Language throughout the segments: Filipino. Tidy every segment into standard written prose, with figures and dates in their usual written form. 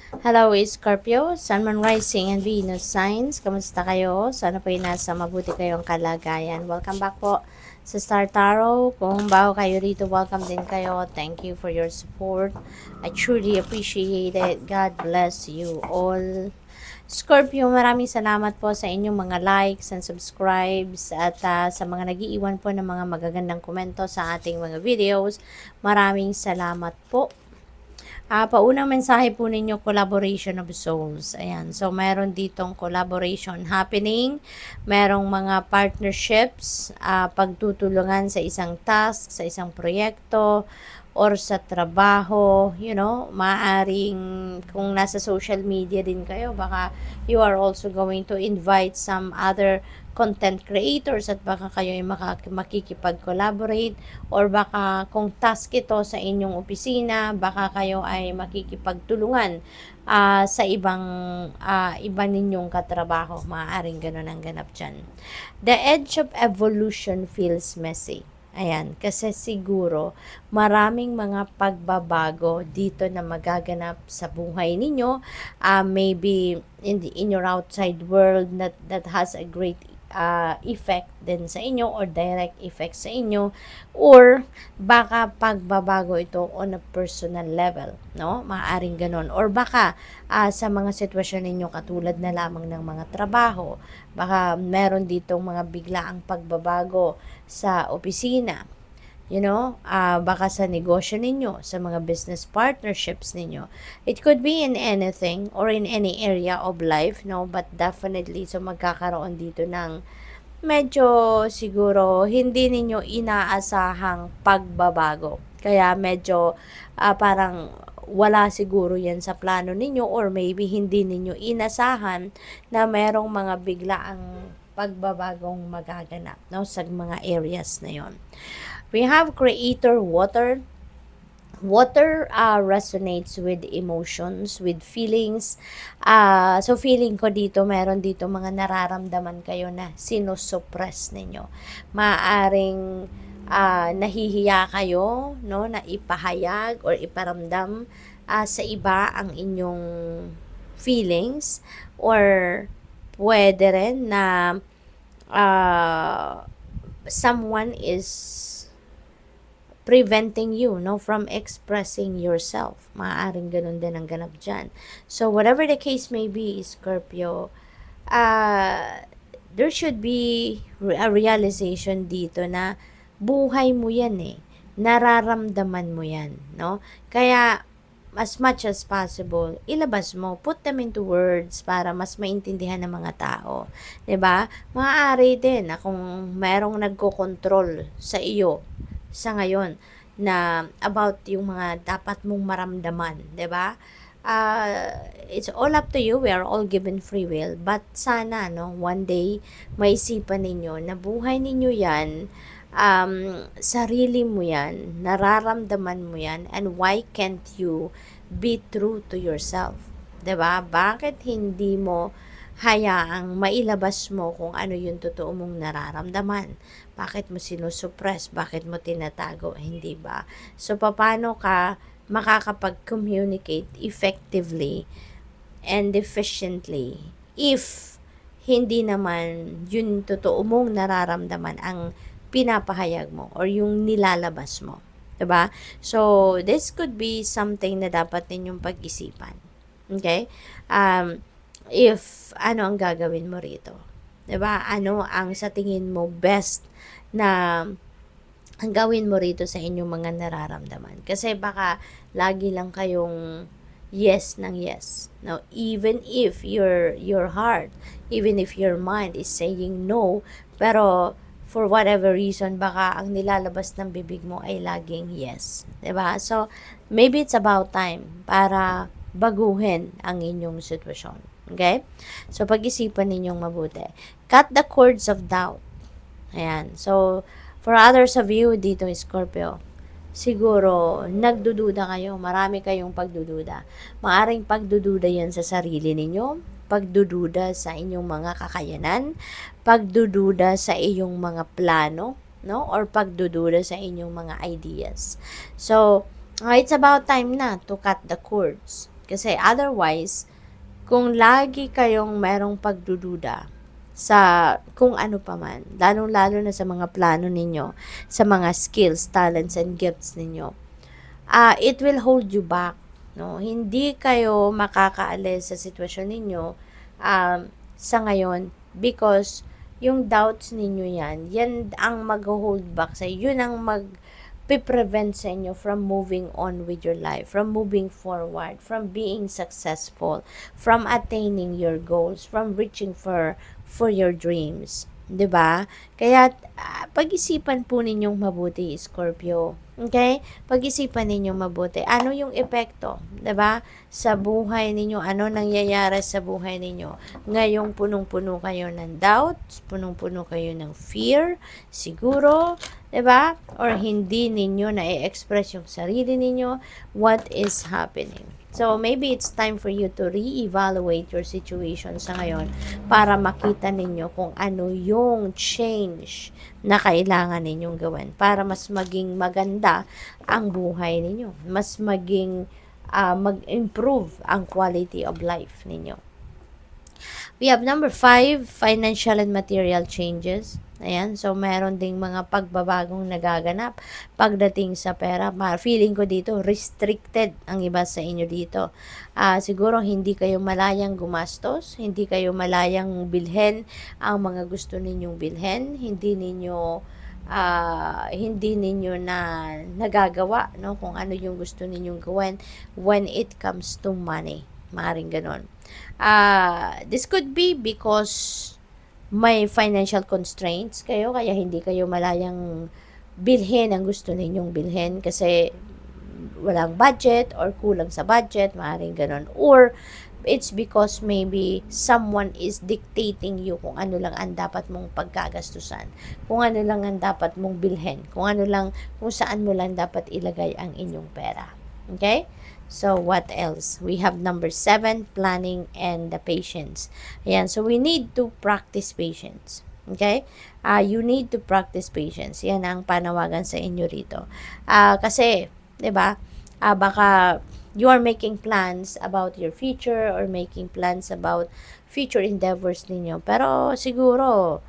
Hello, Scorpio, Sun, Moon, Rising, and Venus signs. Kamusta kayo? Sana po nasa mabuti kayong kalagayan. Welcome back po sa Star Tarot. Kung bago kayo rito, welcome din kayo. Thank you for your support. I truly appreciate it. God bless you all. Scorpio, maraming salamat po sa inyong mga likes and subscribes at sa mga nag-iiwan po ng mga magagandang komento sa ating mga videos. Maraming salamat po. Paunang mensahe po ninyo, collaboration of souls. Ayan. So, meron ditong collaboration happening. Merong mga partnerships, pagtutulungan sa isang task, sa isang proyekto, or sa trabaho, maaring kung nasa social media din kayo, baka you are also going to invite some other content creators at baka kayo ay makikipag-collaborate or baka kung task ito sa inyong opisina, baka kayo ay makikipagtulungan sa iba ninyong katrabaho. Maaaring ganun ang ganap dyan. The edge of evolution feels messy. Ayan, kasi siguro maraming mga pagbabago dito na magaganap sa buhay ninyo. Maybe in your outside world that has a great effect din sa inyo or direct effect sa inyo, or baka pagbabago ito on a personal level, no? Maaring ganon, or baka sa mga sitwasyon ninyo katulad na lamang ng mga trabaho, baka meron ditong mga biglaang pagbabago sa opisina, baka sa negosyo ninyo, sa mga business partnerships ninyo. It could be in anything or in any area of life, no? But definitely, so magkakaroon dito ng medyo siguro hindi ninyo inaasahang pagbabago. Kaya medyo parang wala siguro yan sa plano ninyo, or maybe hindi ninyo inasahan na merong mga biglaang pagbabagong magaganap, no, sa mga areas na yon. We have creator water. Water resonates with emotions, with feelings. So feeling ko dito, meron dito mga nararamdaman kayo na sinusuppress ninyo. Maaring nahihiya kayo, no, na ipahayag or iparamdam sa iba ang inyong feelings, or pwede rin na someone is preventing you, no, from expressing yourself. Maaaring ganun din ang ganap dyan. So, whatever the case may be, Scorpio, there should be a realization dito na buhay mo yan eh. Nararamdaman mo yan, no? Kaya, as much as possible, ilabas mo, put them into words para mas maintindihan ng mga tao. 'Di ba? Maaari din na kung merong nagko-control sa iyo sa ngayon na about yung mga dapat mong maramdaman, 'di ba? It's all up to you. We are all given free will, but sana, no, one day maisipan ninyo na buhay ninyo 'yan. Sarili mo yan, nararamdaman mo yan, and why can't you be true to yourself? 'Di ba? Bakit hindi mo hayaang mailabas mo kung ano yung totoo mong nararamdaman? Bakit mo sinusuppress? Bakit mo tinatago? Hindi ba? So, paano ka makakapag-communicate effectively and efficiently if hindi naman yung totoo mong nararamdaman ang pinapahayag mo or yung nilalabas mo, 'di ba? So, this could be something na dapat ninyong pag-isipan. Okay? If ano ang gagawin mo rito, 'di ba? Ano ang sa tingin mo best na ang gawin mo rito sa inyong mga nararamdaman? Kasi baka lagi lang kayong yes ng yes. Now, even if your heart, even if your mind is saying no, pero for whatever reason, baka ang nilalabas ng bibig mo ay laging yes. 'Di ba? So, maybe it's about time para baguhin ang inyong sitwasyon. Okay? So, pag-isipan ninyong mabuti. Cut the cords of doubt. Ayan. So, for others of you dito, Scorpio, siguro, nagdududa kayo. Marami kayong pagdududa. Maaring pagdududa yan sa sarili ninyo, pagdududa sa inyong mga kakayanan, pagdududa sa iyong mga plano, no? Or pagdududa sa inyong mga ideas. So, it's about time na to cut the cords. Kasi otherwise, kung lagi kayong merong pagdududa sa kung ano pa man, lalong-lalo na sa mga plano ninyo, sa mga skills, talents, and gifts ninyo, it will hold you back. No? Hindi kayo makakaalis sa sitwasyon ninyo sa ngayon because yung doubts ninyo yan ang mag-hold back sa yun ang prevent sa inyo from moving on with your life, from moving forward, from being successful, from attaining your goals, from reaching for your dreams. 'Di ba? Kaya pag-isipan po ninyong mabuti, Scorpio. Okay? Pag-isipan ninyong mabuti. Ano yung epekto, 'di ba? Sa buhay ninyo, ano nangyayari sa buhay ninyo? Ngayong punong-puno kayo ng doubts, punong-puno kayo ng fear, siguro, 'di ba? Or hindi ninyo na-express yung sarili ninyo, what is happening? So, maybe it's time for you to re-evaluate your situation sa ngayon para makita ninyo kung ano yung change na kailangan ninyong gawin para mas maging maganda ang buhay ninyo. Mas maging mag-improve ang quality of life ninyo. We have number 5, financial and material changes. Ayan, so meron ding mga pagbabagong nagaganap pagdating sa pera. Feeling ko dito, restricted ang iba sa inyo dito. Siguro hindi kayo malayang gumastos, hindi kayo malayang bilhin ang mga gusto ninyong bilhin, hindi ninyo na nagagawa no kung ano yung gusto ninyong gawin when it comes to money. Maaaring ganon. This could be because may financial constraints kayo, kaya hindi kayo malayang bilhin ang gusto ninyong bilhin kasi walang budget or kulang sa budget, maaaring ganon. Or it's because maybe someone is dictating you kung ano lang ang dapat mong pagkagastusan, kung ano lang ang dapat mong bilhin, kung saan mo lang dapat ilagay ang inyong pera. Okay? So, what else? We have number 7, planning and the patience. Ayan, so we need to practice patience. Okay? You need to practice patience. Yan ang panawagan sa inyo rito. Kasi, 'di ba? Baka you are making plans about your future or making plans about future endeavors ninyo. Pero siguro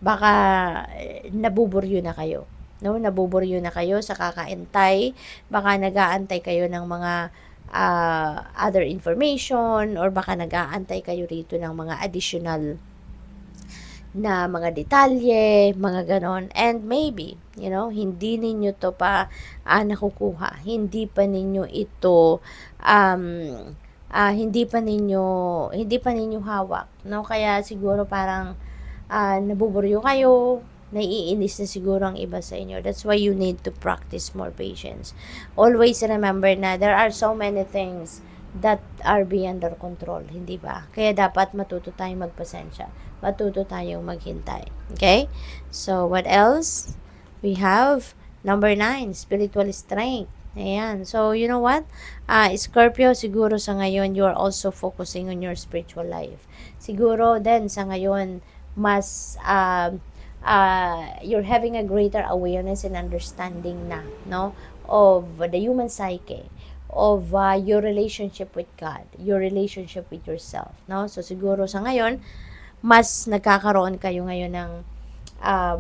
baka nabuburyo na kayo. No, nabuburyo na kayo sa kakaintay, baka nag-aantay kayo ng mga other information or baka nag-aantay kayo rito ng mga additional na mga detalye, mga ganon. And maybe, hindi ninyo to pa nakukuha. Hindi pa ninyo ito hindi pa ninyo hawak, no? Kaya siguro parang nabuburyo kayo, naiinis na siguro ang iba sa inyo. That's why you need to practice more patience. Always remember na there are so many things that are beyond our control, hindi ba? Kaya dapat matuto tayong magpasensya. Matuto tayong maghintay. Okay? So, what else? We have number 9, spiritual strength. Ayan. So, you know what? Scorpio, siguro sa ngayon, you are also focusing on your spiritual life. Siguro din sa ngayon, mas you're having a greater awareness and understanding na, no, of the human psyche, of your relationship with God, your relationship with yourself, no? So siguro sa ngayon, mas nagkakaroon kayo ngayon ng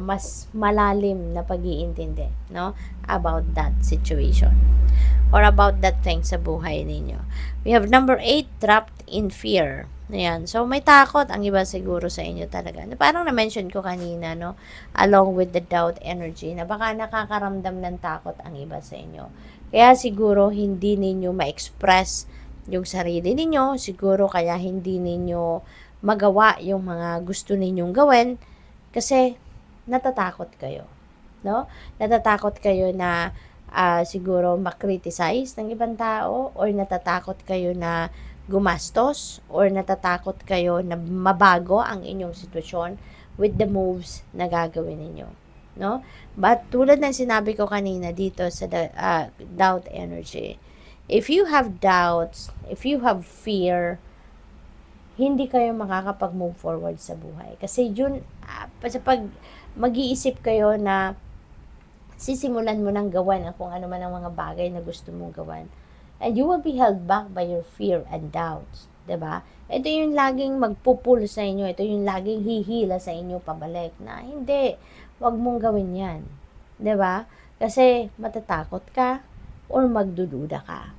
mas malalim na pag-iintindi, no, about that situation or about that thing sa buhay ninyo. We have number 8, trapped in fear. Ayan. So, may takot ang iba siguro sa inyo talaga. Parang na-mention ko kanina, no? Along with the doubt energy, na baka nakakaramdam ng takot ang iba sa inyo. Kaya siguro hindi ninyo ma-express yung sarili ninyo. Siguro kaya hindi ninyo magawa yung mga gusto ninyong gawin kasi natatakot kayo. No? Natatakot kayo na siguro makriticize ng ibang tao or natatakot kayo na gumastos or natatakot kayo na mabago ang inyong sitwasyon with the moves na gagawin ninyo, no? But tulad ng sinabi ko kanina dito sa doubt energy, if you have doubts, if you have fear, hindi kayo makakapag-move forward sa buhay. Kasi yun, sa pag mag-iisip kayo na sisimulan mo nang gawan kung ano man ang mga bagay na gusto mong gawan, And you will be held back by your fear and doubts. 'Di ba? Ito yung laging magpupul sa inyo. Ito yung laging hihila sa inyo pabalik na hindi, wag mong gawin yan. 'Di ba? Kasi matatakot ka or magdududa ka.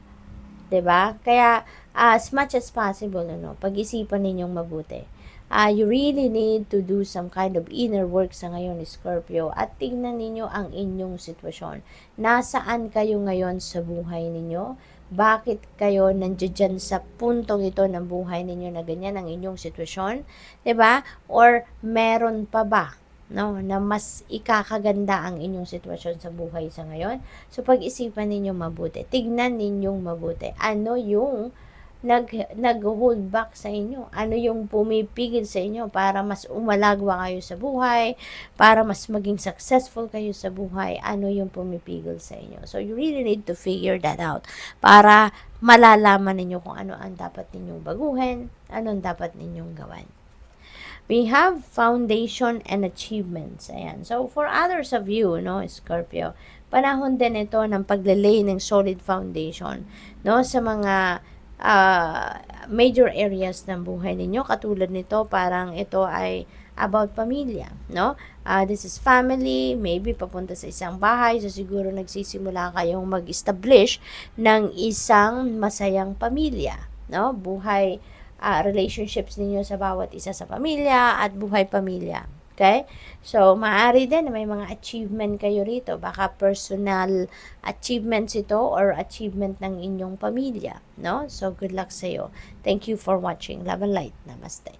'Di ba? Kaya as much as possible, pag-isipan ninyong mabuti. You really need to do some kind of inner work sa ngayon, Scorpio, at tingnan ninyo ang inyong sitwasyon. Nasaan kayo ngayon sa buhay ninyo? Bakit kayo nandiyan sa puntong ito ng buhay ninyo na ganyan ang inyong sitwasyon? 'Di ba? Or meron pa ba, na mas ikakaganda ang inyong sitwasyon sa buhay sa ngayon? So pag-isipan ninyo mabuti. Tignan ninyong mabuti. Ano yung nag-hold back sa inyo? Ano yung pumipigil sa inyo para mas umalagwa kayo sa buhay, para mas maging successful kayo sa buhay? Ano yung pumipigil sa inyo? So you really need to figure that out para malalaman ninyo kung ano ang dapat ninyong baguhin, ano ang dapat ninyong gawin. We have foundation and achievements. Ayan. So, for others of you, Scorpio, panahon din ito ng paglelay ng solid foundation, sa mga major areas ng buhay ninyo. Katulad nito, parang ito ay about pamilya, this is family, maybe papunta sa isang bahay, so siguro nagsisimula kayong mag-establish ng isang masayang pamilya, buhay, relationships ninyo sa bawat isa sa pamilya at buhay pamilya. Okay? So, maaari din na may mga achievement kayo rito. Baka personal achievements ito or achievement ng inyong pamilya. So, good luck sa iyo. Thank you for watching. Love and light. Namaste.